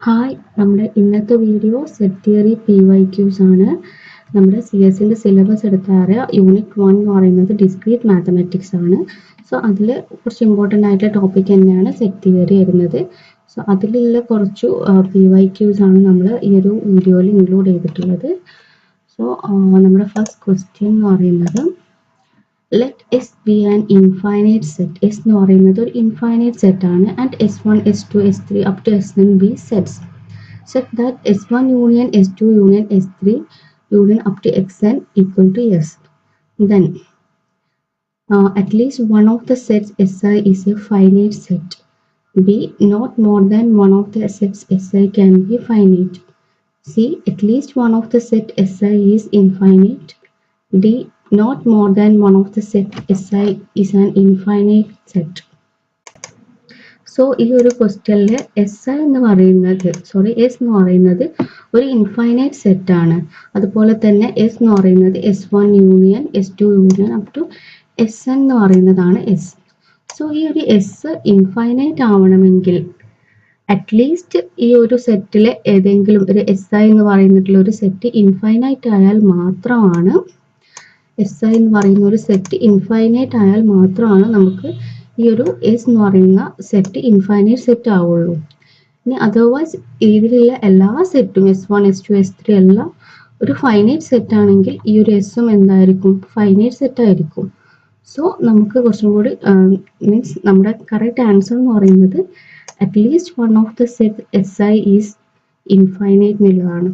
Hi, നമ്മുടെ ഇന്നത്തെ video set theory PYQs ആണ്. നമ്മുടെ CS-ൻ്റെ സിലബസ് എടുത്താറ് യൂണിറ്റ് 1 എന്ന് പറയുന്നത് ഡിസ്ക്രീറ്റ് മാത്തമാറ്റിക്സ് ആണ്. സോ അതിൽ കുറച്ച് ഇമ്പോർട്ടൻ്റ് ആയിട്ടുള്ള ടോപ്പിക് തന്നെയാണ് സെറ്റ് തിയറി വരുന്നത്. സോ അതിലുള്ള കുറച്ച് PYQs ആണ് നമ്മൾ ഈ ഒരു വീഡിയോയിൽ ഇൻക്ലൂഡ് ചെയ്തിട്ടുള്ളത്. സോ നമ്മുടെ ഫസ്റ്റ് ക്വസ്റ്റ്യൻ എന്ന് പറയുന്നത് let S be an infinite set. S എന്ന് പറയുന്നത് ഒരു ഇൻഫൈനൈറ്റ് സെറ്റ് ആണ് and S1, S2, S3 up to Sn be sets. Set that S1 union S2 union S3 union up to Xn equal to S. Then at least one of the sets Si is a finite set. B, not more than one of the sets Si can be finite. C, at least one of the set Si is infinite. D, not more than one of the set Si is an infinite set. So ഈ ഒരു ക്വസ്റ്റ്യനിൽ S എന്ന് പറയുന്നത് S എന്ന് പറയുന്നത് ഒരു infinite set ആണ്. അതുപോലെ തന്നെ എസ് എന്ന് പറയുന്നത് S1 union S2 union up to Sn എന്ന് പറയുന്നതാണ് എസ്. സോ ഈ ഒരു എസ് ഇൻഫൈനൈറ്റ് ആവണമെങ്കിൽ അറ്റ്ലീസ്റ്റ് ഈ ഒരു സെറ്റിലെ ഏതെങ്കിലും ഒരു SI എന്ന് പറയുന്നിട്ടുള്ള ഒരു സെറ്റ് ഇൻഫൈനൈറ്റ് ആയാൽ മാത്രമാണ് SI എന്ന് പറയുന്ന ഒരു സെറ്റ് ഇൻഫൈനൈറ്റ് ആയാൽ മാത്രമാണ് നമുക്ക് ഈ ഒരു എസ് എന്ന് പറയുന്ന സെറ്റ് ഇൻഫൈനൈറ്റ് സെറ്റ് ആവുള്ളൂ. ഇനി അതർവൈസ് ഇതിലുള്ള എല്ലാ സെറ്റും S1, S2, S3 എല്ലാം ഒരു ഫൈനൈറ്റ് സെറ്റ് ആണെങ്കിൽ ഈ ഒരു എസും എന്തായിരിക്കും, ഫൈനൈറ്റ് സെറ്റ് ആയിരിക്കും. സോ നമുക്ക് കുറച്ചും കൂടി മീൻസ് നമ്മുടെ കറക്റ്റ് ആൻസർ എന്ന് പറയുന്നത് at least one of the set SI is infinite എന്നുള്ളതാണ്.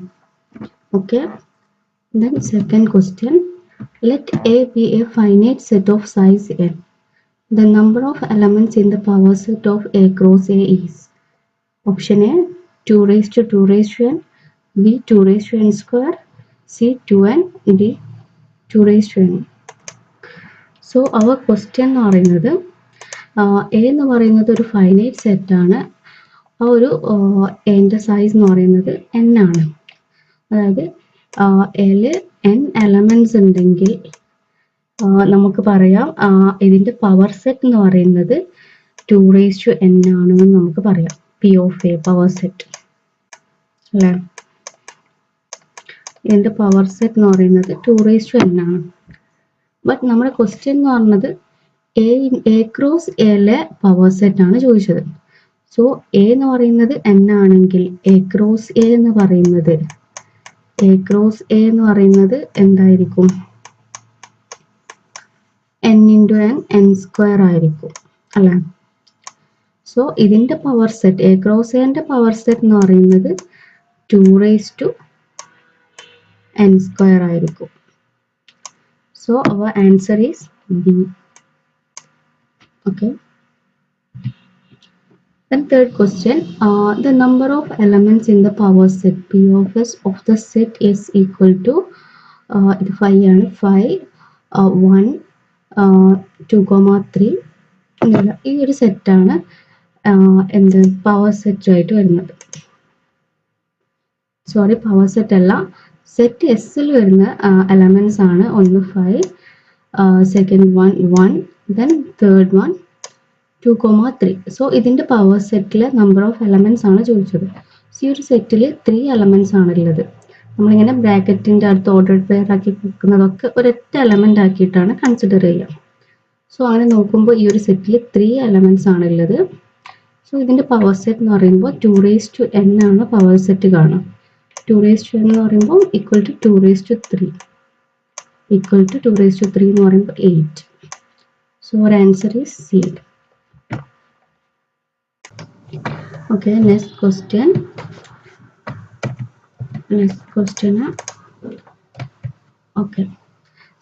Okay, then second question, let A be a finite set of size n. The number of elements in the power set of A cross A is option A 2 raised to 2 raised to n, B 2 raised to n square, C 2n, D 2 raised to n. So our question എന്ന് പറയുന്നത് A എന്ന് പറയുന്നത് ഒരു finite set ആണ്. ആ ഒരു എൻ്റെ size എന്ന് പറയുന്നത് n ആണ്. അതായത് L n എലമെന്റ്സ് ഉണ്ടെങ്കിൽ നമുക്ക് പറയാം ഇതിന്റെ പവർ സെറ്റ് എന്ന് പറയുന്നത് 2 raised to n ആണെന്ന് നമുക്ക് പറയാം. P of A power set അല്ലേ, ഇതിന്റെ പവർ സെറ്റ് എന്ന് പറയുന്നത് 2 raised to n ആണ്. ബട്ട് നമ്മുടെ ക്വസ്റ്റ്യൻ എന്ന് പറയുന്നത് A ക്രോസ് എയിലെ പവർ സെറ്റ് ആണ് ചോദിച്ചത്. സോ A എന്ന് പറയുന്നത് n ആണെങ്കിൽ A ക്രോസ് A എന്ന് പറയുന്നത് എന്തായിരിക്കും, n into n സ്ക്വയർ ആയിരിക്കും അല്ലേ. സോ ഇതിന്റെ പവർ സെറ്റ് A ക്രോസ് Aന്റെ പവർ സെറ്റ് എന്ന് പറയുന്നത് 2 raised to n സ്ക്വയർ ആയിരിക്കും. So our answer is B. Okay, then third question, the number of elements in the power set P of S of the set is equal to ഇത് 5 ആണ്, 5 1 2,3 എന്നുള്ള ഈ ഒരു സെറ്റാണ് എന്ത് പവർ സെറ്റ് ആയിട്ട് വരുന്നത്. പവർ സെറ്റ് അല്ല, സെറ്റ് എസിൽ വരുന്ന എലമെന്റ്സ് ആണ്. ഒന്ന് 5, സെക്കൻഡ് 1, ദെൻ തേർഡ് 1 2,3. സോ ഇതിന്റെ പവർ സെറ്റിലെ നമ്പർ ഓഫ് എലമെന്റ്സ് ആണ് ചോദിച്ചത്. സോ ഈ ഒരു സെറ്റിൽ 3 എലമെന്റ്സ് ആണുള്ളത്. നമ്മളിങ്ങനെ ബ്രാക്കറ്റിന്റെ അടുത്ത് ഓർഡർഡ് പെയർ ആക്കി വെക്കുന്നതൊക്കെ ഒരൊറ്റ എലമെന്റ് ആക്കിയിട്ടാണ് കൺസിഡർ ചെയ്യുക. സോ അങ്ങനെ നോക്കുമ്പോൾ ഈ ഒരു സെറ്റിൽ 3 എലമെന്റ്സ് ആണുള്ളത്. സോ ഇതിന്റെ പവർ സെറ്റ് എന്ന് പറയുമ്പോൾ 2 raised to n ആണ് പവർ സെറ്റ് കാണുക. 2 raised to n എന്ന് പറയുമ്പോൾ ഈക്വൽ ടു 2 raised to 3 എന്ന് പറയുമ്പോൾ 8. So our answer is C. Okay, next question. Okay,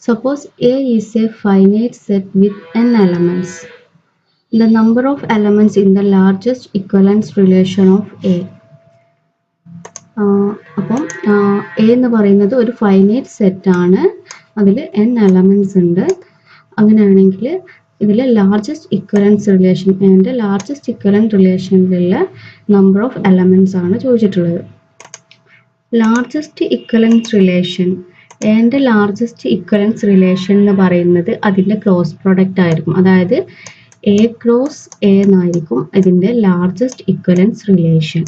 suppose A is a finite set with n elements. The number of elements in the largest equivalence relation of A. അപ്പം A എന്ന് പറയുന്നത് ഒരു finite set ആണ്, അതിൽ n elements ഉണ്ട്. അങ്ങനെയാണെങ്കിൽ ഇതിലെ largest equivalence relation and largest equivalent റിലേഷനിലുള്ള നമ്പർ ഓഫ് എലമെന്റ്സ് ആണ് ചോദിച്ചിട്ടുള്ളത്. Largest equivalence relation and largest equivalence relation എന്ന് പറയുന്നത് അതിൻ്റെ ക്രോസ് പ്രോഡക്റ്റ് ആയിരിക്കും. അതായത് A ക്രോസ് A എന്നായിരിക്കും ഇതിൻ്റെ ലാർജസ്റ്റ് ഇക്വലൻസ് റിലേഷൻ.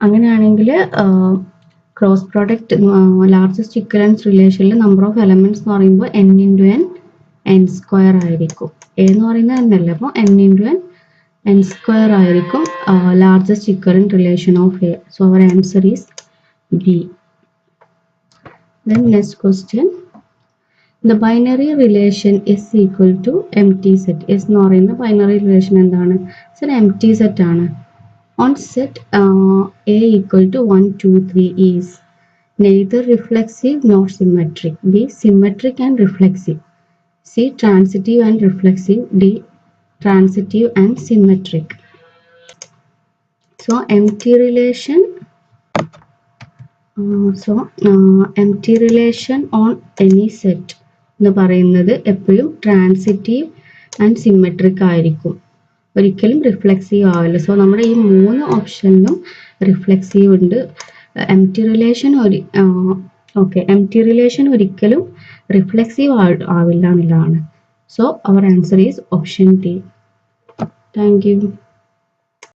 അങ്ങനെയാണെങ്കിൽ ക്രോസ് പ്രോഡക്റ്റ് ലാർജസ്റ്റ് ഇക്വലൻസ് റിലേഷനിൽ നമ്പർ ഓഫ് എലമെന്റ്സ് എന്ന് പറയുമ്പോൾ n into n n square ആയിരിക്കും. എ എന്ന് പറയുന്നത് എന്നല്ല, അപ്പോൾ n into n n square ആയിരിക്കും largest equivalent relation of A. So our answer is B. Then next question. The binary relation is equal to empty set. S എന്ന് പറയുന്ന binary relation എന്താണ്? It's an empty set ആണ്. On set A equal to 1, 2, 3 is neither reflexive nor symmetric. B symmetric and reflexive. C transitive and reflexive. D transitive and symmetric. So empty relation. Empty relation on any set എന്ന് പറയുന്നത് എപ്പോഴും transitive and symmetric ആയിരിക്കും, ഒരിക്കലും reflexive ആവില്ല. So നമ്മുടെ ഈ 3 ഓപ്ഷനിലും reflexive ഉണ്ട്. എംപ്റ്റി റിലേഷൻ ഒരിക്കലും റിഫ്ലെക്സീവ് ആവില്ല എന്നുള്ളതാണ്. So our answer is option D. Thank U.